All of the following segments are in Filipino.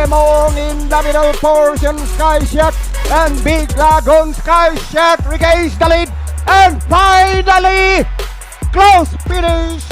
Lemon in the middle portion, Sky Shack and Big Lagoon. Sky Shack regains the lead and finally close finish.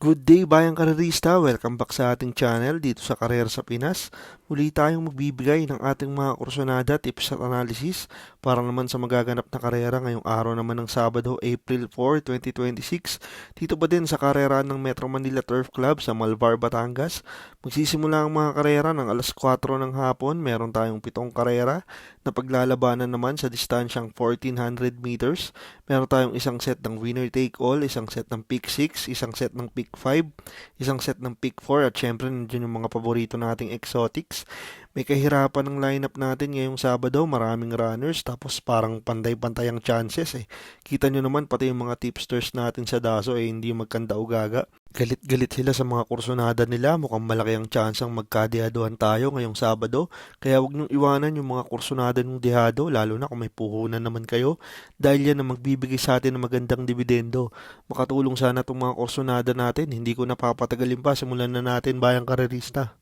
Good day bayang karerista, welcome back sa ating channel dito sa Karera sa Pinas. Muli tayong magbibigay ng ating mga kursunada, tips at analysis para naman sa magaganap na karera ngayong araw naman ng Sabado, April 4, 2026. Dito pa din sa karera ng Metro Manila Turf Club sa Malvar, Batangas. Magsisimula ang mga karera ng alas 4 ng hapon. Meron tayong 7 karera na paglalabanan naman sa distansyang 1400 meters. Meron tayong isang set ng winner take all, isang set ng pick 6, isang set ng pick 5, isang set ng pick 4 at syempre nandiyan yung mga paborito nating exotics. May kahirapan ng lineup natin ngayong Sabado, maraming runners tapos parang pantay-pantay ang chances eh. Kita nyo naman pati yung mga tipsters natin sa Daso hindi magkanda-ugaga. Galit-galit sila sa mga kursunada nila, mukhang malaki ang chance ang magkadihaduhan tayo ngayong Sabado. Kaya huwag niyong iwanan yung mga kursunada ng dihado, lalo na kung may puhunan naman kayo. Dahil yan ang magbibigay sa atin ng magandang dividendo. Makatulong sana itong mga kursunada natin, hindi ko napapatagalin pa, simulan na natin bayang karerista.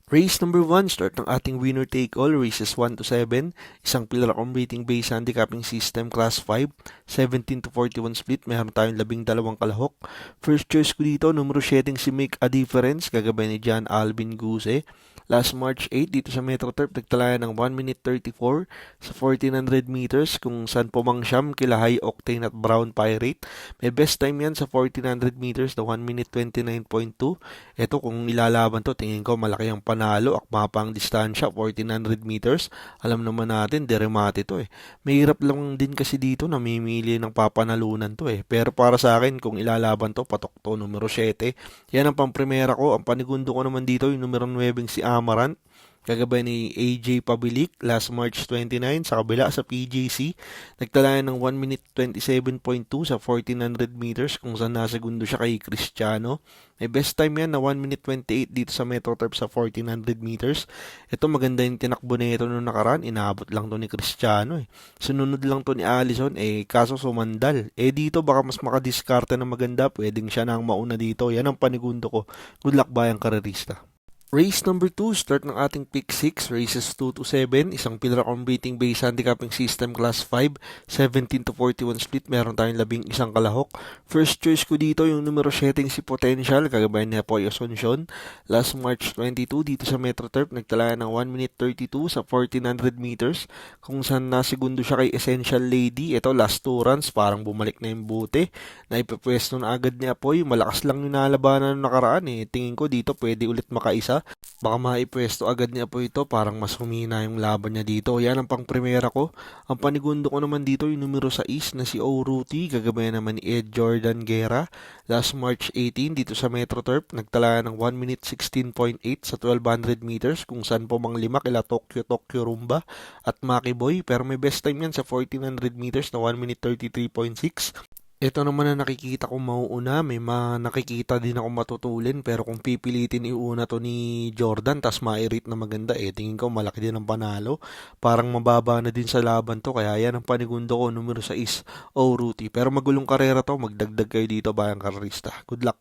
Race number 1, start ng ating winner take all, races 1 to 7, isang pillar rating based handicapping system class 5, 17 to 41 split, meron tayong 12 kalahok. First choice ko dito, numero 7 si Make a Difference, gagabay ni John Alvin Guse. Last March 8 dito sa Metro Turf, nagtalaya ng 1 minute 34 sa 1400 meters kung saan pumangsyam kila High Octane at Brown Pirate. May best time yan sa 1400 meters na 1 minute 29.2. Ito kung ilalaban to, tingin ko malaki ang panalo, akma pa ang distansya, 1400 meters. Alam naman natin, deremate to eh. Mahirap lang din kasi dito, namimili ng papanalunan to eh. Pero para sa akin, kung ilalaban to, patok to, numero 7. Yan ang pang-primera ko. Ang panigundo ko naman dito, yung numero 9 si Amarant. Kagabay ni AJ Pabilik last March 29 sa kabila sa PJC. Nagtalaya ng 1 minute 27.2 sa 1400 meters kung saan nasegundo siya kay Cristiano. May best time yan na 1 minute 28 dito sa Metro Turf sa 1400 meters. Ito maganda yung tinakbo na ito noong nakaraan. Inaabot lang to ni Cristiano eh. Sununod lang to ni Allison kaso sumandal. Dito baka mas makadiskarte na maganda. Pwedeng siya na ang mauna dito. Yan ang panigundo ko. Good luck bayang karerista. Race number 2, start ng ating pick 6, races 2 to 7, isang pillar rating based handicapping system class 5, 17 to 41 split, meron tayong 11 kalahok. First choice ko dito yung numero 7 si Potential, kagabay ni Apoy Asuncion. Last March 22 dito sa Metro Turf, nagtalaya ng 1 minute 32 sa 1400 meters, kung saan nasegundo siya kay Essential Lady. Ito last 2 runs, parang bumalik na yung buti. Naipapwesto na agad ni Apoy, malakas lang yung nalabanan ng nakaraan Tingin ko dito pwede ulit makaisa. Baka maipwesto agad niya po ito, parang mas humina yung laban niya dito. Yan ang pang-primera ko. Ang panigundo ko naman dito yung numero 6 na si O'Ruti, gagabay naman ni Ed Jordan Guerra. Last March 18 dito sa Metro Turf, nagtalaya ng 1 minute 16.8 sa 1200 meters kung saan pumanglima kila Tokyo Rumba at Maki Boy. Pero may best time yan sa 1400 meters na 1 minute 33.6. Ito naman na nakikita ko mauuna, may nakikita din ako matutulin pero kung pipilitin iuna to ni Jordan tas ma-rate na maganda tingin ko malaki din ang panalo. Parang mababa na din sa laban to kaya yan ang panigundo ko, numero 6 O'Ruti. Pero magulong karera to, magdagdag kayo dito bayang karerista. Good luck!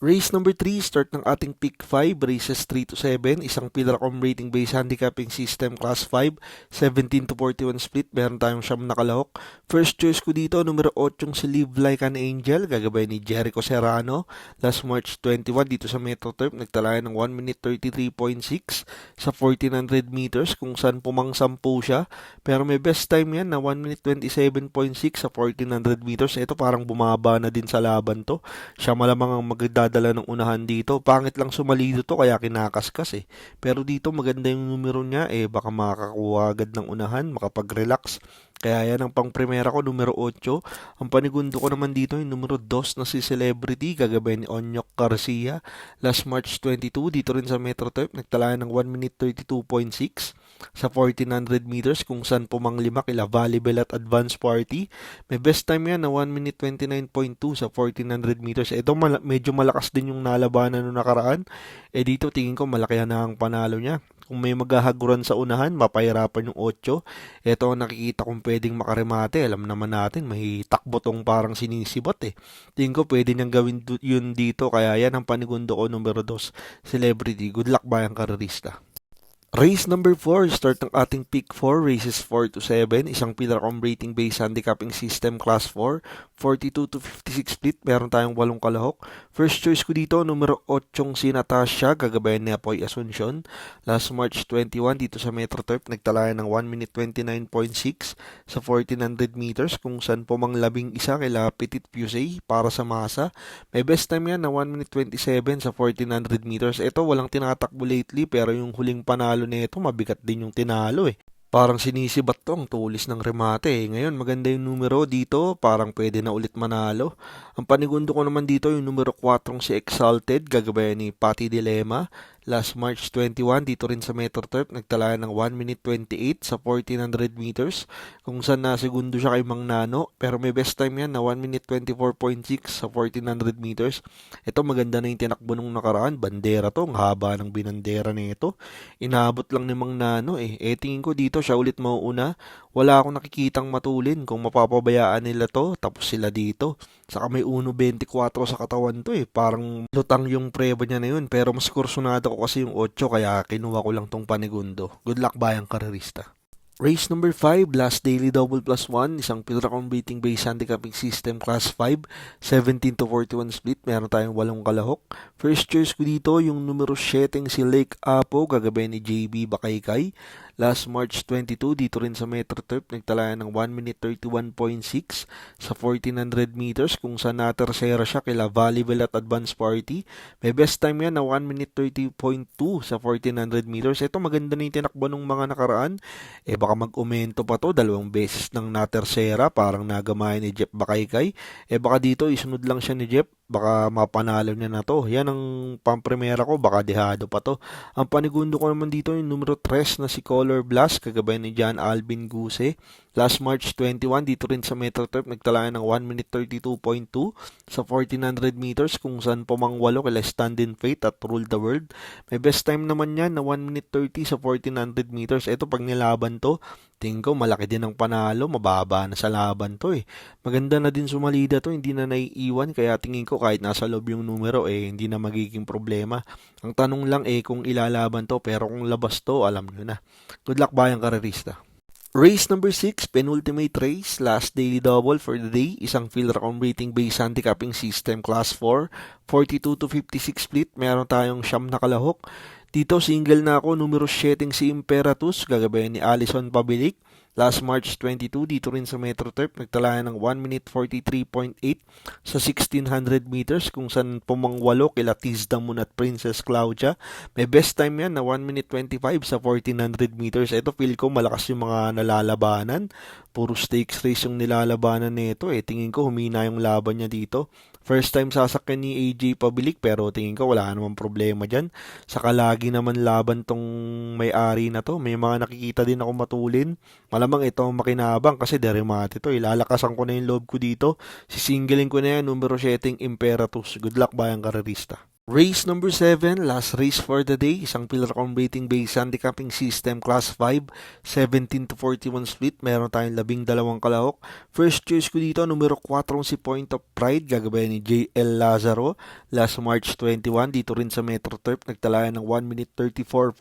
Race number 3, start ng ating pick 5, races 3 to 7, isang pillar rating based handicapping system class 5, 17 to 41 split, meron tayong siyam na kalahok. First choice ko dito, numero 8 si Live Like an Angel, gagabay ni Jericho Serrano. Last March 21 dito sa Metro Turf, nagtalaya ng 1 minute 33.6 sa 1400 meters kung saan pumangsampu siya. Pero may best time yan na 1 minute 27.6 sa 1400 meters. Ito parang bumaba na din sa laban to. Siya malamang ang magdadala ng unahan dito. Pangit lang sumalido to kaya kinakaskas Pero dito maganda yung numero niya baka makakuha agad ng unahan, makapag-relax. Kaya yan ang pang-primera ko, numero 8. Ang panigundo ko naman dito yung numero 2 na si Celebrity, gagabay ni Onyok Garcia. Last March 22, dito rin sa Metro Turf, nagtalaya ng 1 minute 32.6 sa 1400 meters kung saan pumanglima kila Volleyball at Advance Party. May best time yan na 1 minute 29.2 sa 1400 meters. Ito medyo malakas din yung nalabanan nung nakaraan. Dito tingin ko malaki na ang panalo niya. Kung may maghahaguran sa unahan, mapahirapan yung 8. Ito ang nakikita kong pwedeng makaremate. Alam naman natin, may takbo tong parang sinisibat Tingin ko pwede niyang gawin yun dito. Kaya yan ang panigundo ko numero 2, Celebrity. Good luck bayang karerista. Race number 4, start ng ating pick 4, races 4 to 7, isang pillar-com rating-based handicapping system class 4, 42 to 56 split, meron tayong 8 kalahok. First choice ko dito, numero 8 si Natasha, gagabayan ni Apoy Asuncion. Last March 21 dito sa MetroTurf, nagtalayan ng 1 minute 29.6 sa 1400 meters kung saan pumanglabing isa kila Petit Pusey para sa masa. May best time yan na 1 minute 27 sa 1400 meters. Ito walang tinatakbo lately pero yung huling panalo nito mabigat din yung tinalo Parang sinisibat to ang tulis ng remate Ngayon maganda yung numero dito, parang pwede na ulit manalo. Ang panigundo ko naman dito yung numero 4 si Exalted, gagabayan ni Patty Dilema. Last March 21 dito rin sa MetroTurf, nagtala ng 1 minute 28 sa 1400 meters kung saan segundo siya kay Mang Nano, pero may best time yan na 1 minute 24.6 sa 1400 meters. Ito maganda na yung tinakbo nung nakaraan, bandera to, ang haba ng binandera nito. Inabot lang ni Mang Nano tingin ko dito siya ulit mauuna. Wala akong nakikitang matulin kung mapapabayaan nila to, tapos sila dito. Saka may 1.24 sa katawan to parang lutang yung preba niya na yun, pero mas kursunado ko kasi yung 8 kaya kinuha ko lang tong panigundo. Good luck bayang karerista. Race number 5, last daily double plus 1, isang pillar-com rating-based handicapping system class 5, 17 to 41 split, meron tayong 8 kalahok. First choice ko dito, yung numero 7 si Lake Apo, gagabayan ni JB Bakaykay. Last March 22, dito rin sa MetroTurf, nagtalayan ng 1 minute 31.6 sa 1400 meters kung saan natersera siya kila Volleyball at Advance Party. May best time yan na 1 minute 30.2 sa 1400 meters. Ito maganda na yung tinakbo ng mga nakaraan. Baka mag-umento pa to, 2 beses ng natersera, parang nagamayan ni Jeff Bakaykay. Baka dito isunod lang siya ni Jeff, baka mapanalo niya na to. Yan ang pampremera ko, baka dehado pa to. Ang panigundo ko naman dito yung numero 3 na si Color Blast, kagabay ni John Alvin Guse. Last March 21, dito rin sa MetroTurf, nagtalayan ng 1 minute 32.2 sa 1400 meters kung saan pumangwalo kila Stand in Faith at Rule the World. May best time naman yan na 1 minute 30 sa 1400 meters. Ito pag nilaban to, tingin ko malaki din ang panalo, mababa na sa laban to Maganda na din sumalida to, hindi na naiiwan, kaya tingin ko kahit nasa loob yung numero hindi na magiging problema. Ang tanong lang kung ilalaban to, pero kung labas to, alam nyo na. Good luck bayang karerista. Race number 6, penultimate race, last daily double for the day, isang pillar-com rating-based handicapping system class 4, 42 to 56 split, meron tayong 9 na kalahok. Dito single na ako, numero 7 si Imperatus, gagabayan ni Alison Pabilik. Last March 22, dito rin sa MetroTurf, nagtalayan ng 1 minute 43.8 sa 1600 meters kung saan pumangwalo kila Tisdamon at Princess Claudia. May best time yan na 1 minute 25 sa 1400 meters. Ito feel ko malakas yung mga nalalabanan. Puro stakes race yung nilalabanan nito Tingin ko humina yung laban niya dito. First time sasakyan ni AJ Pabilik pero tingin ko wala namang problema dyan. Saka lagi naman laban tong may-ari na to. May mga nakikita din ako matulin. Malamang ito ang makinabang kasi deremate to. Ilalakasan ko na yung loob ko dito. Sisingilin ko na yan, numero 7 Imperatus. Good luck bayang karerista. Race number 7, last race for the day, isang pillar-com rating-based handicapping system class 5, 17 to 41 split, meron tayong 12 kalahok. First choice ko dito, numero 4 si Point of Pride, gagabayan ni JL Lazaro. Last March 21, dito rin sa MetroTurf, nagtalayan ng 1 minute 34.2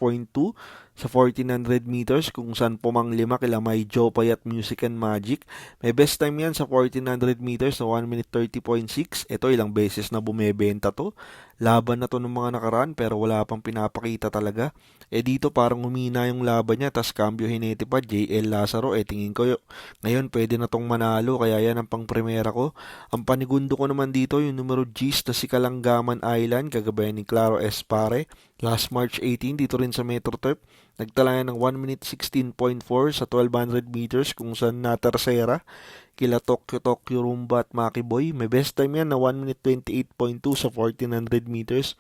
sa 1400 meters kung saan pumanglima kila May Jopay at Music and Magic. May best time yan sa 1400 meters na 1 minute 30.6. Ito ilang beses na bumebenta to. Laban na to ng mga nakaraan pero wala pang pinapakita talaga. Dito parang humina yung laban niya, tas cambio hinete pa JL Lazaro. Tingin ko ngayon pwede na tong manalo, kaya yan ang pang primera ko. Ang panigundo ko naman dito yung numero G's na si Kalanggaman Island, kagabayan ni Claro Espare. Last March 18, dito rin sa MetroTurf, nagtalayan ng 1 minute 16.4 sa 1200 meters kung saan natersera kila Tokyo Rumba at Maki Boy. May best time yan na 1 minute 28.2 sa 1400 meters.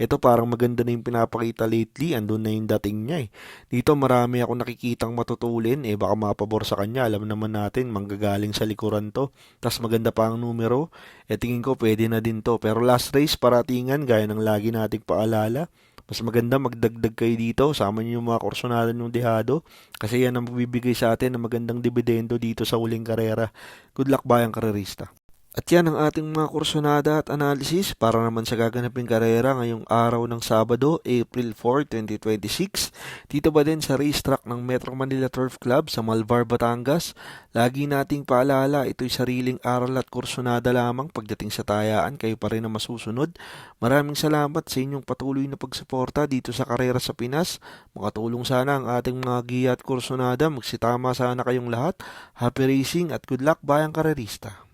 Ito parang maganda na yung pinapakita lately. Andun na yung dating niya eh. Dito marami ako nakikitang matutulin. Baka mapabor sa kanya. Alam naman natin, manggagaling sa likuran to. Tas maganda pa ang numero. Tingin ko pwede na din to. Pero last race, paratingan, gaya ng lagi nating paalala. Mas maganda magdagdag kayo dito. Sama niyo yung mga kursonada ng dehado. Kasi yan ang magbibigay sa atin ng magandang dividendo dito sa huling karera. Good luck bayang karerista. At yan ang ating mga kursonada at analysis para naman sa gaganaping karera ngayong araw ng Sabado, April 4, 2026. Dito ba din sa racetrack ng Metro Manila Turf Club sa Malvar, Batangas. Lagi nating paalala, ito'y sariling aral at kursonada lamang. Pagdating sa tayaan, kayo pa rin ang masusunod. Maraming salamat sa inyong patuloy na pagsuporta dito sa Karera sa Pinas. Makatulong sana ang ating mga giya at kursonada. Magsitama sana kayong lahat. Happy racing at good luck bayang karerista.